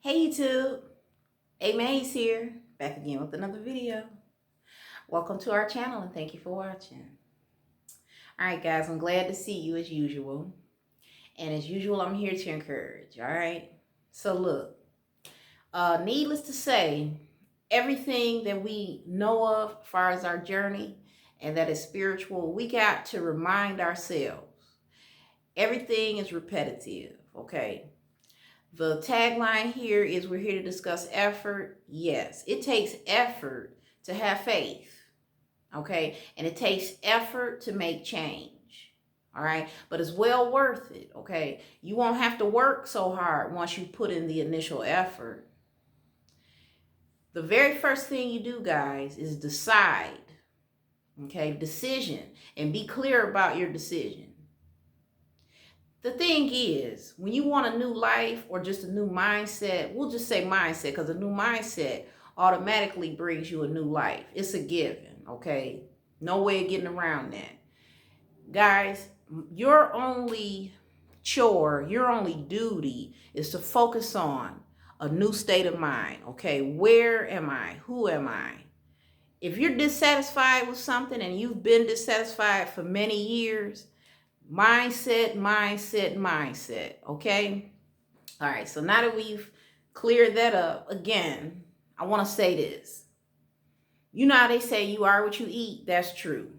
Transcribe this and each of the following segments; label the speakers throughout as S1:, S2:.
S1: Hey YouTube, A.Maze here, back again with another video. Welcome to our channel and thank you for watching. Alright guys, I'm glad to see you as usual. And as usual, I'm here to encourage, alright? So look, needless to say, everything that we know of as far as our journey and that is spiritual, we got to remind ourselves. Everything is repetitive, okay? The tagline here is we're here to discuss effort. Yes, it takes effort to have faith, okay? And it takes effort to make change, all right? But it's well worth it, okay? You won't have to work so hard once you put in the initial effort. The very first thing you do, guys, is decide, okay? Decision, and be clear about your decision. The thing is, when you want a new life or just a new mindset, we'll just say mindset because a new mindset automatically brings you a new life. It's a given, okay? No way of getting around that. Guys, your only chore, your only duty is to focus on a new state of mind, okay? Where am I? Who am I? If you're dissatisfied with something and you've been dissatisfied for many years, mindset, okay? All right, so now that we've cleared that up, again, I want to say this. You know how they say you are what you eat? That's true.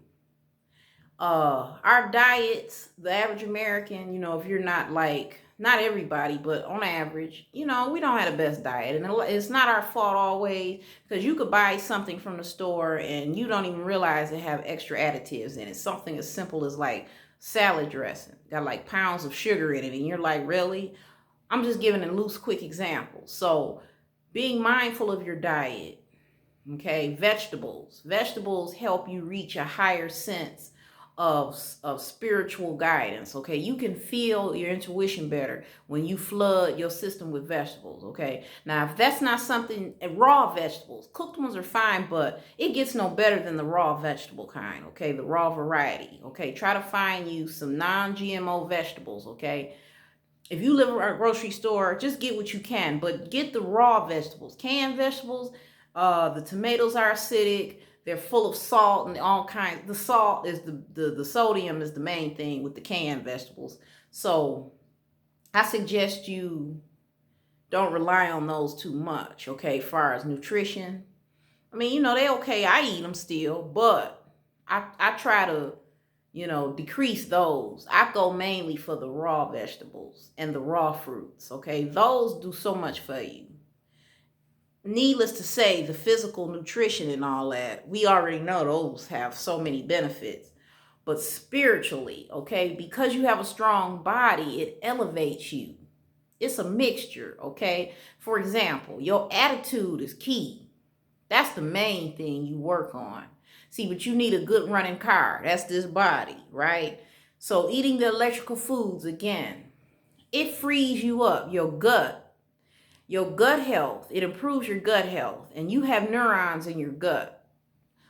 S1: Our diets, the average American, if you're not not everybody, but on average, we don't have the best diet. And it's not our fault always, because you could buy something from the store and you don't even realize it have extra additives in it. Something as simple as like salad dressing got like pounds of sugar in it, and you're like, really? I'm just giving a loose, quick example. So being mindful of your diet, okay? Vegetables help you reach a higher sense of spiritual guidance, okay? You can feel your intuition better when you flood your system with vegetables, okay? Now, if that's not something, raw vegetables, cooked ones are fine, but it gets no better than the raw vegetable kind, okay? The raw variety, okay? Try to find you some non-GMO vegetables, okay? If you live at a grocery store, just get what you can, but get the raw vegetables. Canned vegetables, the tomatoes are acidic. They're full of salt and all kinds. The salt is the sodium is the main thing with the canned vegetables. So I suggest you don't rely on those too much, okay, as far as nutrition. I mean, they okay. I eat them still, but I try to, decrease those. I go mainly for the raw vegetables and the raw fruits, okay? Those do so much for you. Needless to say, the physical nutrition and all that, we already know those have so many benefits. But spiritually, okay, because you have a strong body, it elevates you. It's a mixture, okay? For example, your attitude is key. That's the main thing you work on. See, but you need a good running car. That's this body, right? So eating the electrical foods, again, it frees you up, your gut health. It improves your gut health. And you have neurons in your gut.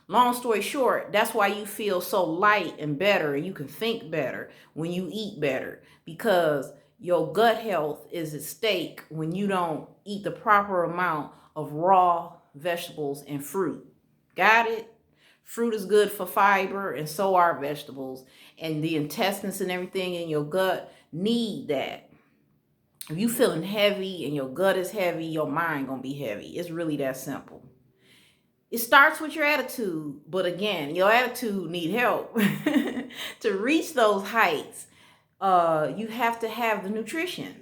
S1: Long story short, that's why you feel so light and better, and you can think better when you eat better, because your gut health is at stake when you don't eat the proper amount of raw vegetables and fruit. Got it? Fruit is good for fiber, and so are vegetables. And the intestines and everything in your gut need that. If you feeling heavy and your gut is heavy, your mind gonna be heavy. It's really that simple. It starts with your attitude, but again, your attitude need help. To reach those heights, you have to have the nutrition,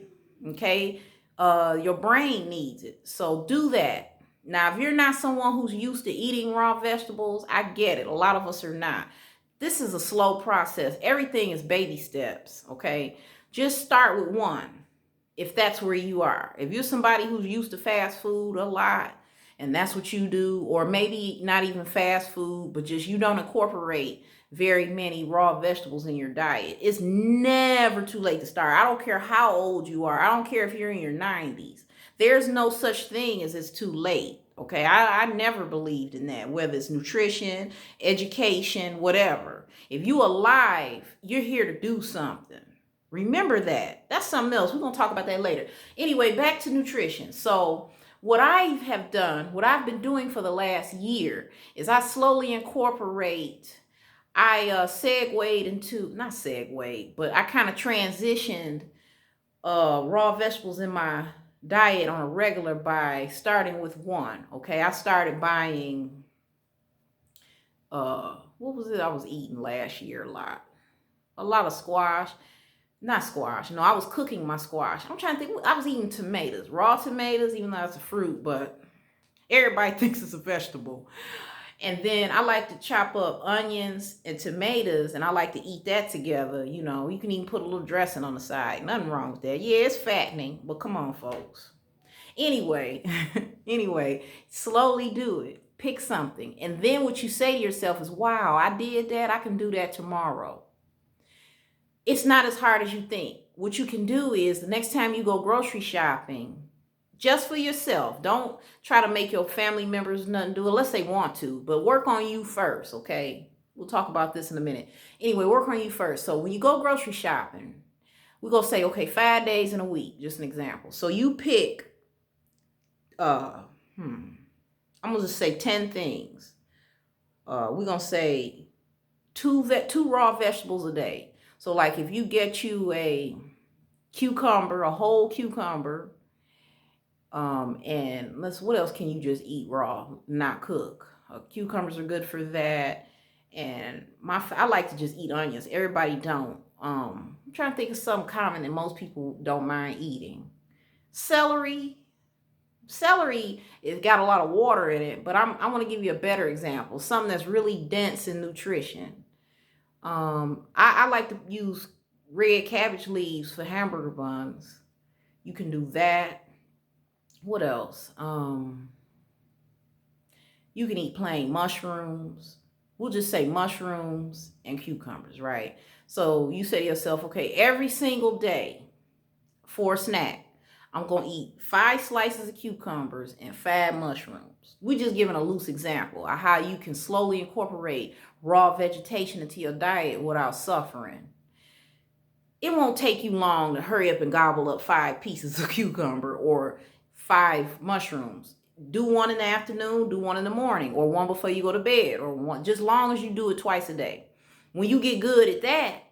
S1: okay? Your brain needs it, so do that. Now, if you're not someone who's used to eating raw vegetables, I get it. A lot of us are not. This is a slow process. Everything is baby steps, okay? Just start with one, if that's where you are. If you're somebody who's used to fast food a lot, and that's what you do, or maybe not even fast food, but just you don't incorporate very many raw vegetables in your diet, it's never too late to start. I don't care how old you are. I don't care if you're in your 90s. There's no such thing as it's too late, okay? I never believed in that, whether it's nutrition, education, whatever. If you alive, you're here to do something. Remember that. That's something else. We're going to talk about that later. Anyway, back to nutrition. So what I have done, what I've been doing for the last year is I slowly incorporate, segued into, not segued, but I kind of transitioned raw vegetables in my diet on a regular by starting with one. Okay, I started buying what was it I was eating last year? A lot of squash. Not squash. No, I was cooking my squash. I'm trying to think. I was eating tomatoes, raw tomatoes, even though it's a fruit, but everybody thinks it's a vegetable. And then I like to chop up onions and tomatoes, and I like to eat that together. You know, you can even put a little dressing on the side. Nothing wrong with that. Yeah, it's fattening, but come on, folks. Anyway, anyway, slowly do it. Pick something. And then what you say to yourself is, wow, I did that. I can do that tomorrow. It's not as hard as you think. What you can do is the next time you go grocery shopping, just for yourself, don't try to make your family members nothing do unless they want to, but work on you first, okay? We'll talk about this in a minute. Anyway, work on you first. So when you go grocery shopping, we're going to say, okay, 5 days in a week, just an example. So you pick, I'm going to just say 10 things. We're going to say two raw vegetables a day. So like if you get you a cucumber, a whole cucumber, and what else can you just eat raw, not cook? Cucumbers are good for that. And I like to just eat onions. Everybody don't. I'm trying to think of something common that most people don't mind eating. Celery. Celery, it's got a lot of water in it, but I want to give you a better example. Something that's really dense in nutrition. I like to use red cabbage leaves for hamburger buns. You can do that. What else? You can eat plain mushrooms. We'll just say mushrooms and cucumbers, right? So you say to yourself, okay, every single day for a snack, I'm going to eat 5 slices of cucumbers and 5 mushrooms. We're just giving a loose example of how you can slowly incorporate raw vegetation into your diet without suffering. It won't take you long to hurry up and gobble up 5 pieces of cucumber or 5 mushrooms. Do one in the afternoon, do one in the morning, or one before you go to bed, or one, just long as you do it twice a day. When you get good at that,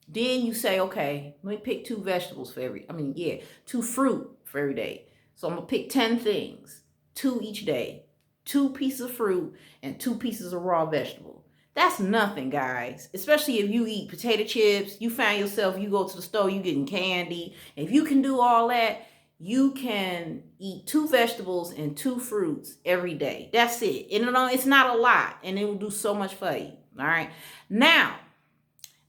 S1: then you say, okay, let me pick 2 vegetables for 2 fruit for every day. So I'm going to pick 10 things, 2 each day, 2 pieces of fruit and 2 pieces of raw vegetable. That's nothing, guys. Especially if you eat potato chips, you find yourself, you go to the store, you getting candy. If you can do all that, you can eat 2 vegetables and 2 fruits every day. That's it. And it's not a lot, and it will do so much for you. All right. Now,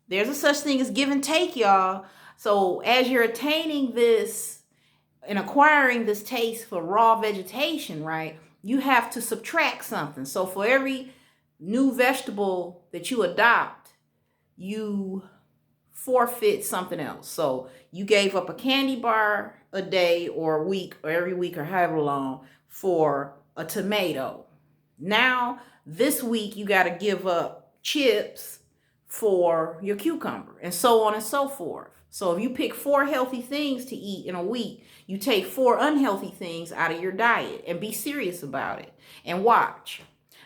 S1: there's a such thing as give and take, y'all. So as you're attaining this and acquiring this taste for raw vegetation, right, you have to subtract something. So for every new vegetable that you adopt, you forfeit something else. So you gave up a candy bar a day or a week or every week or however long for a tomato. Now, this week, you got to give up chips for your cucumber, and so on and so forth. So if you pick 4 healthy things to eat in a week, you take 4 unhealthy things out of your diet, and be serious about it and watch.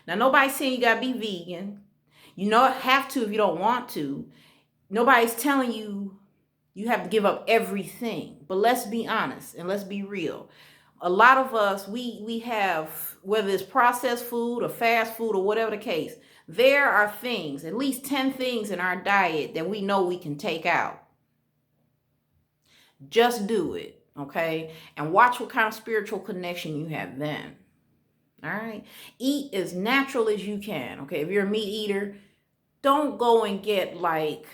S1: Now, nobody's saying you got to be vegan. You don't have to if you don't want to. Nobody's telling you you have to give up everything. But let's be honest and let's be real. A lot of us, we have, whether it's processed food or fast food or whatever the case, there are things, at least 10 things in our diet that we know we can take out. Just do it, okay? And watch what kind of spiritual connection you have then. All right? Eat as natural as you can, okay? If you're a meat eater, don't go and get like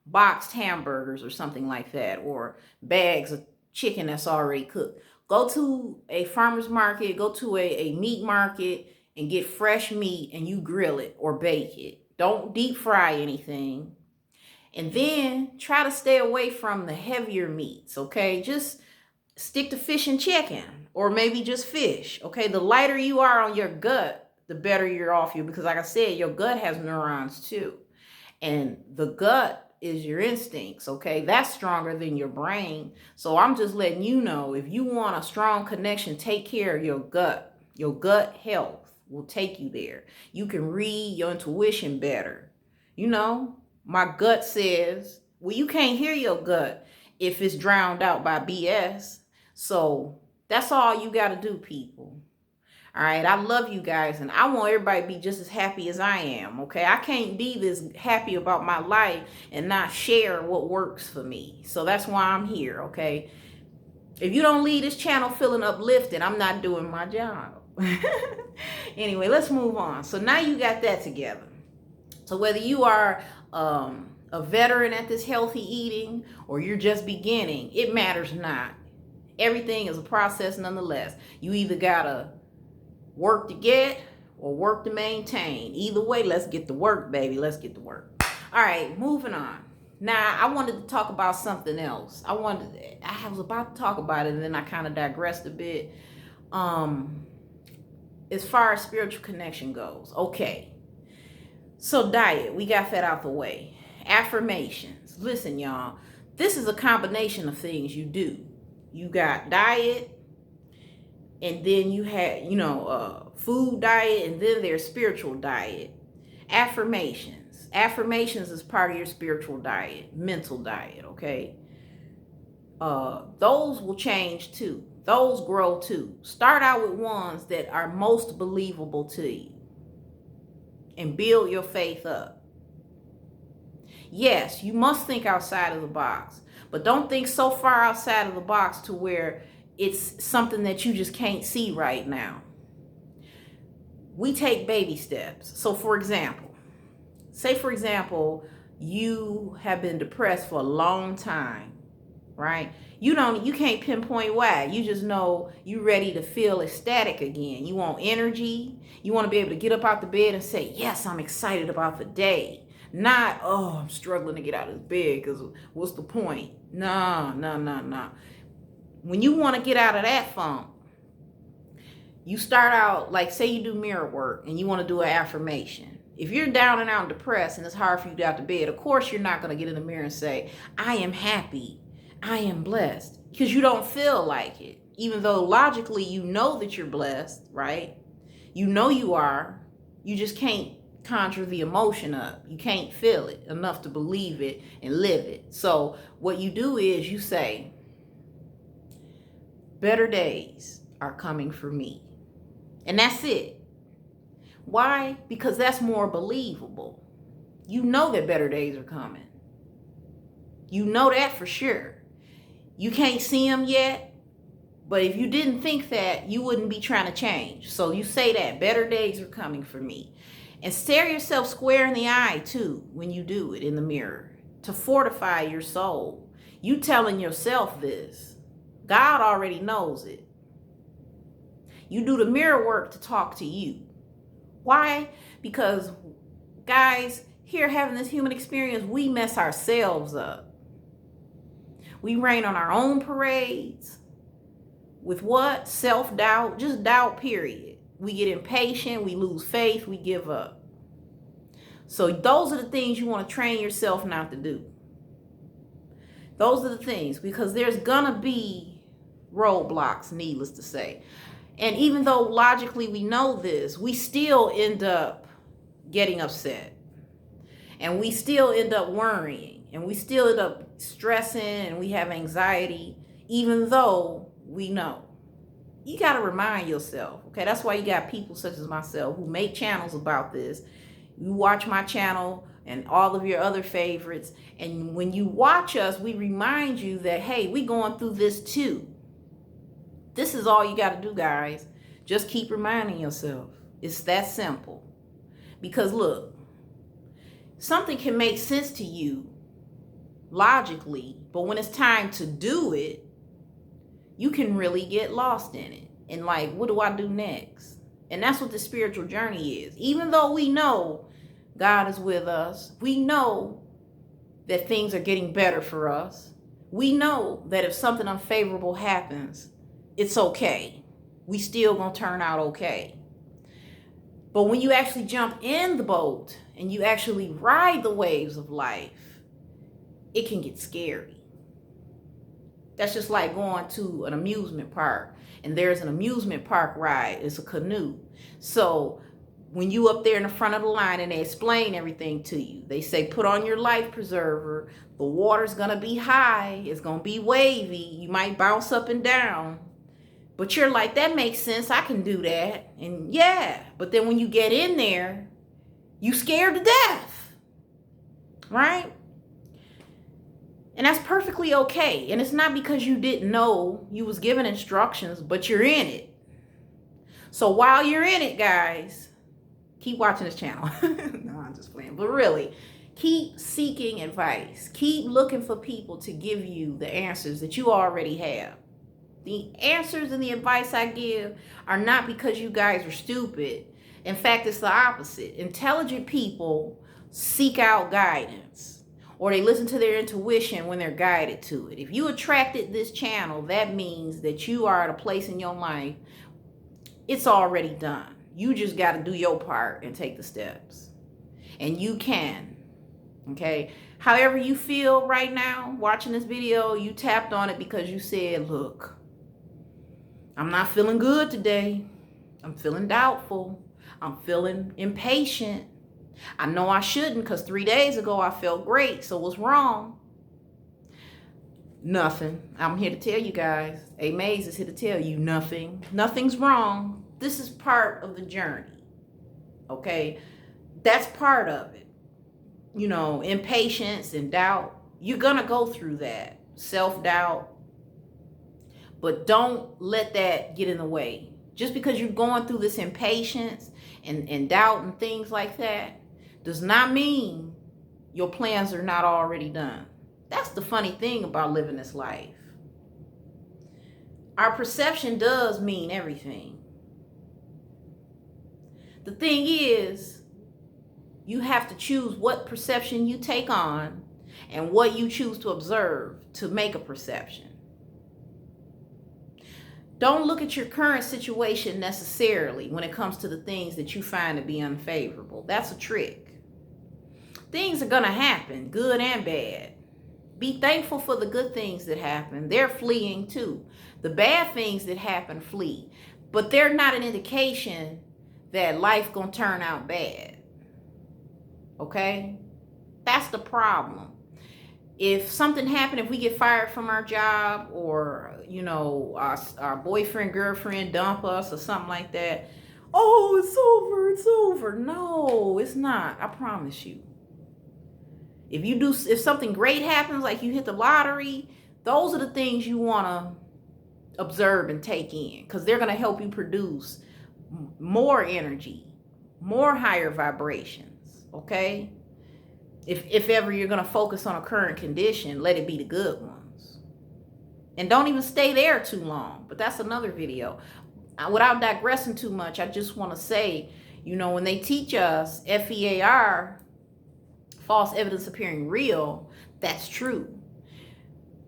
S1: boxed hamburgers or something like that, or bags of chicken that's already cooked. Go to a farmer's market, go to a meat market and get fresh meat, and you grill it or bake it. Don't deep fry anything. And then try to stay away from the heavier meats, okay? Just stick to fish and chicken, or maybe just fish, okay? The lighter you are on your gut, the better you're off you, because like I said, your gut has neurons too. And the gut is your instincts, okay? That's stronger than your brain. So I'm just letting you know, if you want a strong connection, take care of your gut. Your gut health will take you there. You can read your intuition better. You know, my gut says, well, you can't hear your gut if it's drowned out by BS. So that's all you got to do, people. All right, I love you guys, and I want everybody to be just as happy as I am, okay? I can't be this happy about my life and not share what works for me. So that's why I'm here, okay? If you don't leave this channel feeling uplifted, I'm not doing my job. Anyway, let's move on. So now you got that together. So whether you are a veteran at this healthy eating or you're just beginning, it matters not. Everything is a process nonetheless. You either gotta work to get or work to maintain. Either way, let's get to work, baby. Let's get to work. All right, moving on. Now, I wanted to talk about something else. I was about to talk about it, and then I kind of digressed a bit. As far as spiritual connection goes. Okay. So diet, we got that out the way. Affirmations. Listen, y'all. This is a combination of things you do. You got diet, and then you had, food diet, and then there's spiritual diet. Affirmations. Affirmations is part of your spiritual diet, mental diet, okay? Those will change too. Those grow too. Start out with ones that are most believable to you and build your faith up. Yes, you must think outside of the box, but don't think so far outside of the box to where it's something that you just can't see right now. We take baby steps. So for example, you have been depressed for a long time, right? You can't pinpoint why. You just know you're ready to feel ecstatic again. You want energy. You want to be able to get up out the bed and say, yes, I'm excited about the day. Not, oh, I'm struggling to get out of the bed because what's the point? No. When you want to get out of that funk, you start out, like say you do mirror work and you want to do an affirmation. If you're down and out and depressed and it's hard for you to get out the bed, of course you're not going to get in the mirror and say, I am happy, I am blessed, because you don't feel like it. Even though logically you know that you're blessed, right? You know you are. You just can't conjure the emotion up. You can't feel it enough to believe it and live it. So what you do is you say, better days are coming for me. And that's it. Why? Because that's more believable. You know that better days are coming. You know that for sure. You can't see them yet, but if you didn't think that, you wouldn't be trying to change. So you say that, better days are coming for me. And stare yourself square in the eye too when you do it in the mirror to fortify your soul. You telling yourself this. God already knows it. You do the mirror work to talk to you. Why? Because, guys, here having this human experience, we mess ourselves up. We rain on our own parades with what? Self-doubt, just doubt, period. We get impatient, we lose faith, we give up. So those are the things you want to train yourself not to do. Those are the things, because there's gonna be roadblocks, needless to say. And even though logically we know this, we still end up getting upset. And we still end up worrying. And we still end up stressing and we have anxiety, even though we know. You got to remind yourself, okay? That's why you got people such as myself who make channels about this. You watch my channel and all of your other favorites. And when you watch us, we remind you that, hey, we going through this too. This is all you got to do, guys. Just keep reminding yourself. It's that simple. Because look, something can make sense to you logically, but when it's time to do it, you can really get lost in it. And like, what do I do next? And that's what the spiritual journey is. Even though we know God is with us, we know that things are getting better for us. We know that if something unfavorable happens, it's okay. We still gonna turn out okay. But when you actually jump in the boat and you actually ride the waves of life, it can get scary. That's just like going to an amusement park, and there's an amusement park ride. It's a canoe. So when you up there in the front of the line and they explain everything to you, they say put on your life preserver. The water's gonna be high. It's gonna be wavy. You might bounce up and down. But you're like, that makes sense. I can do that. And yeah, but then when you get in there, you scared to death, right? And that's perfectly okay. And it's not because you didn't know, you was given instructions, but you're in it. So while you're in it, guys, keep watching this channel. No, I'm just playing. But really, keep seeking advice. Keep looking for people to give you the answers that you already have. The answers and the advice I give are not because you guys are stupid. In fact, it's the opposite. Intelligent people seek out guidance, or they listen to their intuition when they're guided to it. If you attracted this channel, that means that you are at a place in your life, it's already done. You just got to do your part and take the steps. And you can. Okay? However you feel right now watching this video, you tapped on it because you said, look, I'm not feeling good today. I'm feeling doubtful. I'm feeling impatient. I know I shouldn't because 3 days ago I felt great. So what's wrong? Nothing. I'm here to tell you guys. A.Maze is here to tell you nothing. Nothing's wrong. This is part of the journey. Okay? That's part of it. You know, impatience and doubt. You're going to go through that. Self-doubt. But don't let that get in the way. Just because you're going through this impatience and doubt and things like that does not mean your plans are not already done. That's the funny thing about living this life. Our perception does mean everything. The thing is, you have to choose what perception you take on and what you choose to observe to make a perception. Don't look at your current situation necessarily when it comes to the things that you find to be unfavorable. That's a trick. Things are going to happen, good and bad. Be thankful for the good things that happen. They're fleeing too. The bad things that happen flee. But they're not an indication that life going to turn out bad. Okay? That's the problem. If something happened, if we get fired from our job, or, you know, our boyfriend, girlfriend dump us or something like that. Oh, it's over. It's over. No, it's not. I promise you. If something great happens, like you hit the lottery, those are the things you want to observe and take in, because they're going to help you produce more energy, more higher vibrations. Okay? If ever you're going to focus on a current condition, let it be the good ones. And don't even stay there too long. But that's another video. Without digressing too much, I just want to say, you know, when they teach us FEAR, false evidence appearing real, that's true.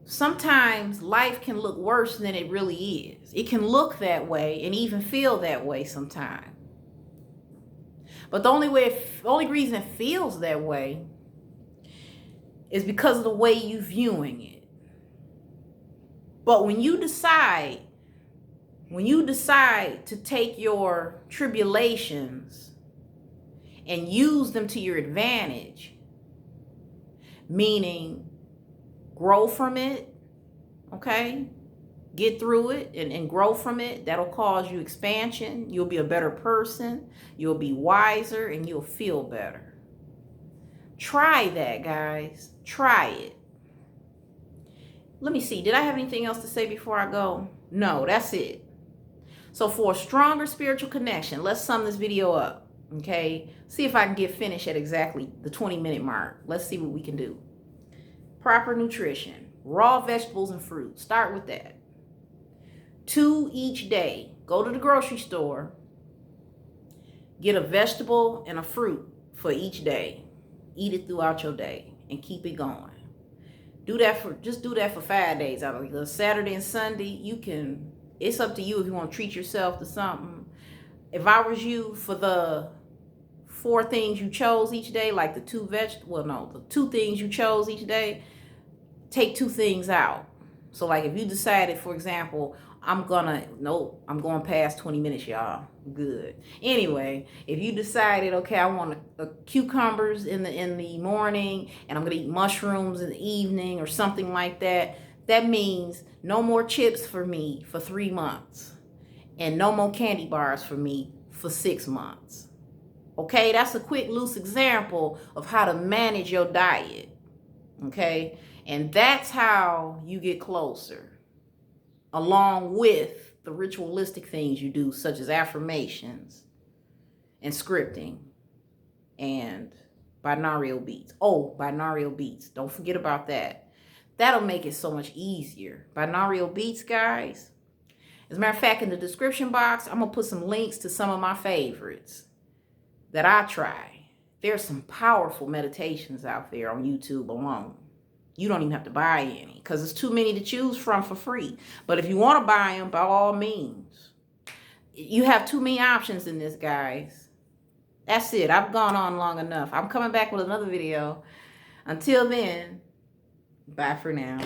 S1: Sometimes life can look worse than it really is. It can look that way and even feel that way sometimes. But the only reason it feels that way is because of the way you're viewing it. But when you decide to take your tribulations and use them to your advantage, meaning grow from it, okay? Get through it and grow from it. That'll cause you expansion. You'll be a better person. You'll be wiser and you'll feel better. Try that, guys. Try it. Let me see. Did I have anything else to say before I go? No, that's it. So for a stronger spiritual connection, let's sum this video up, okay? See if I can get finished at exactly the 20-minute mark. Let's see what we can do. Proper nutrition. Raw vegetables and fruit. Start with that. 2 each day. Go to the grocery store. Get a vegetable and a fruit for each day. Eat it throughout your day and keep it going. Just do that for 5 days out of it. Saturday and Sunday, it's up to you if you want to treat yourself to something. If I was you, for the 4 things you chose each day, like the 2 things you chose each day, take two things out. So like if you decided, for example, I'm going past 20 minutes, y'all. Good. Anyway, if you decided, okay, I want cucumbers in the morning and I'm gonna eat mushrooms in the evening or something like that, that means no more chips for me for 3 months and no more candy bars for me for 6 months. Okay, that's a quick, loose example of how to manage your diet. Okay, and that's how you get closer, along with the ritualistic things you do, such as affirmations and scripting and binaural beats. Oh, binaural beats. Don't forget about that. That'll make it so much easier. Binaural beats, guys. As a matter of fact, in the description box, I'm going to put some links to some of my favorites that I try. There's some powerful meditations out there on YouTube alone. You don't even have to buy any because it's too many to choose from for free. But if you want to buy them, by all means. You have too many options in this, guys. That's it. I've gone on long enough. I'm coming back with another video. Until then, bye for now.